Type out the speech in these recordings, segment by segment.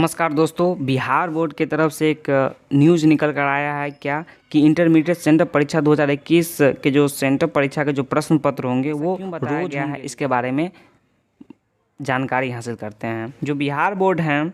नमस्कार दोस्तों, बिहार बोर्ड की तरफ से एक न्यूज़ निकल कर आया है क्या कि इंटरमीडिएट सेंटर परीक्षा 2021 के जो सेंटर परीक्षा के जो प्रश्न पत्र होंगे वो रोज गया है। इसके बारे में जानकारी हासिल करते हैं। जो बिहार बोर्ड हैं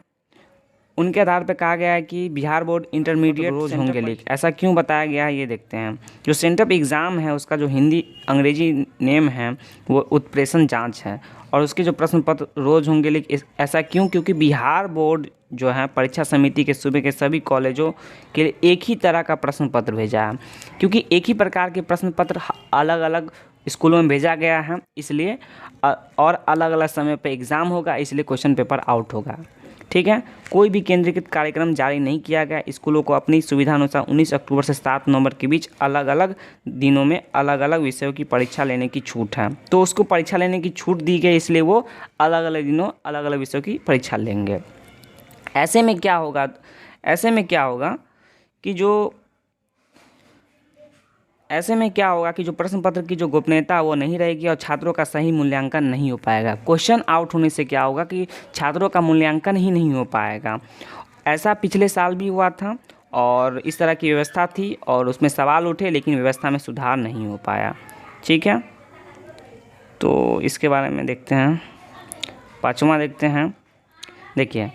उनके आधार पर कहा गया है कि बिहार बोर्ड इंटरमीडिएट रोज होंगे लीक। ऐसा क्यों बताया गया है ये देखते हैं। जो सेंटर एग्ज़ाम है उसका जो हिंदी अंग्रेजी नेम है वो उत्प्रेषण जांच है और उसके जो प्रश्न पत्र रोज होंगे लीक। ऐसा क्यों? क्योंकि बिहार बोर्ड जो है परीक्षा समिति के सूबे के सभी कॉलेजों के लिए एक ही तरह का प्रश्न पत्र भेजा है। क्योंकि एक ही प्रकार के प्रश्न पत्र अलग अलग स्कूलों में भेजा गया है, इसलिए और अलग अलग समय पर एग्ज़ाम होगा, इसलिए क्वेश्चन पेपर आउट होगा। ठीक है, कोई भी केंद्रीकृत कार्यक्रम जारी नहीं किया गया। स्कूलों को अपनी सुविधा अनुसार 19 अक्टूबर से 7 नवंबर के बीच अलग अलग दिनों में अलग अलग विषयों की परीक्षा लेने की छूट है। तो उसको परीक्षा लेने की छूट दी गई, इसलिए वो अलग अलग दिनों अलग अलग विषयों की परीक्षा लेंगे। ऐसे में क्या होगा कि जो प्रश्न पत्र की जो गोपनीयता वो नहीं रहेगी और छात्रों का सही मूल्यांकन नहीं हो पाएगा। क्वेश्चन आउट होने से क्या होगा कि छात्रों का मूल्यांकन ही नहीं हो पाएगा। ऐसा पिछले साल भी हुआ था और इस तरह की व्यवस्था थी और उसमें सवाल उठे, लेकिन व्यवस्था में सुधार नहीं हो पाया। ठीक है, तो इसके बारे में देखते हैं। पाँचवा देखते हैं। देखिए,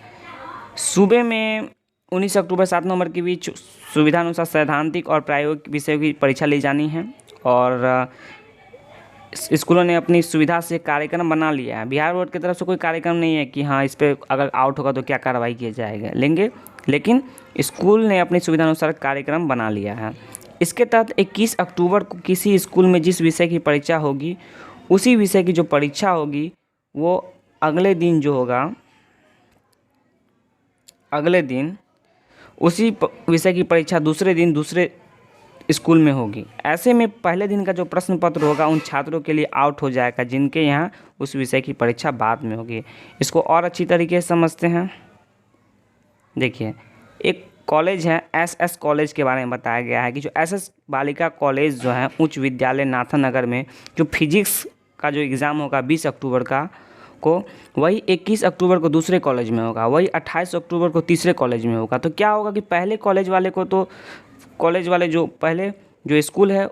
सूबे में 19 अक्टूबर 7 नवंबर के बीच सुविधा अनुसार सैद्धांतिक और प्रायोगिक विषयों की परीक्षा ली जानी है और स्कूलों ने अपनी सुविधा से कार्यक्रम बना लिया है। बिहार बोर्ड की तरफ से कोई कार्यक्रम नहीं है कि हाँ इस पर अगर आउट होगा तो क्या कार्रवाई किया जाएगा, लेकिन स्कूल ने अपनी सुविधा अनुसार कार्यक्रम बना लिया है। इसके तहत 21 अक्टूबर को किसी स्कूल में जिस विषय की परीक्षा होगी उसी विषय की जो परीक्षा होगी वो अगले दिन उसी विषय की परीक्षा दूसरे दिन दूसरे स्कूल में होगी। ऐसे में पहले दिन का जो प्रश्न पत्र होगा उन छात्रों के लिए आउट हो जाएगा जिनके यहाँ उस विषय की परीक्षा बाद में होगी। इसको और अच्छी तरीके से समझते हैं। देखिए, एक कॉलेज है एसएस कॉलेज के बारे में बताया गया है कि जो एसएस बालिका कॉलेज जो है उच्च विद्यालय नाथनगर में जो फिजिक्स का जो एग्ज़ाम होगा 20 अक्टूबर को वही 21 अक्टूबर को दूसरे कॉलेज में होगा, वही 28 अक्टूबर को तीसरे कॉलेज में होगा। तो क्या होगा कि पहले कॉलेज वाले जो पहले जो स्कूल है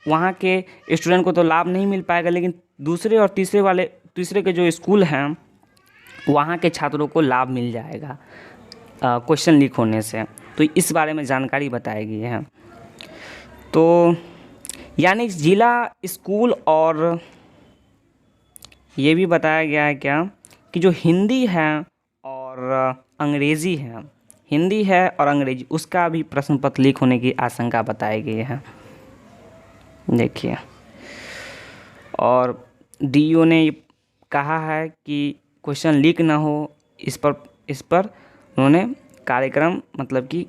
वहाँ के स्टूडेंट को तो लाभ नहीं मिल पाएगा, लेकिन दूसरे और तीसरे के जो स्कूल हैं वहाँ के छात्रों को लाभ मिल जाएगा क्वेश्चन लीक होने से। तो इस बारे में जानकारी बताई गई है। तो यानी जिला स्कूल और ये भी बताया गया है क्या कि जो हिंदी है और अंग्रेजी उसका भी प्रश्न पत्र लीक होने की आशंका बताई गई है। देखिए, और डीईओ ने कहा है कि क्वेश्चन लीक ना हो, इस पर उन्होंने कार्यक्रम मतलब कि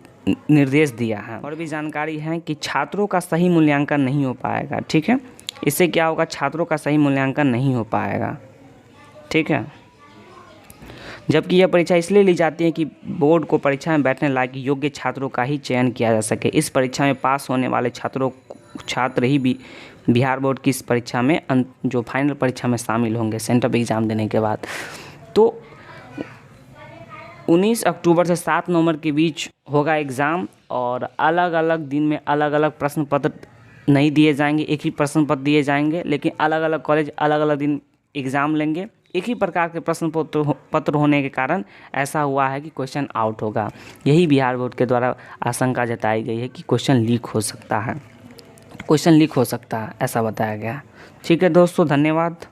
निर्देश दिया है। और भी जानकारी है कि छात्रों का सही मूल्यांकन नहीं हो पाएगा। ठीक है, इससे क्या होगा, छात्रों का सही मूल्यांकन नहीं हो पाएगा। ठीक है, जबकि यह परीक्षा इसलिए ली जाती है कि बोर्ड को परीक्षा में बैठने लायक योग्य छात्रों का ही चयन किया जा सके। इस परीक्षा में पास होने वाले छात्र ही भी बिहार बोर्ड की इस परीक्षा में जो फाइनल परीक्षा में शामिल होंगे सेंटर एग्ज़ाम देने के बाद। तो 19 अक्टूबर से 7 नवंबर के बीच होगा एग्ज़ाम और अलग अलग दिन में अलग अलग प्रश्न पत्र नहीं दिए जाएंगे, एक ही प्रश्न पत्र दिए जाएंगे, लेकिन अलग अलग कॉलेज अलग अलग दिन एग्ज़ाम लेंगे। एक ही प्रकार के प्रश्न पत्र होने के कारण ऐसा हुआ है कि क्वेश्चन आउट होगा। यही बिहार बोर्ड के द्वारा आशंका जताई गई है कि क्वेश्चन लीक हो सकता है, ऐसा बताया गया। ठीक है दोस्तों, धन्यवाद।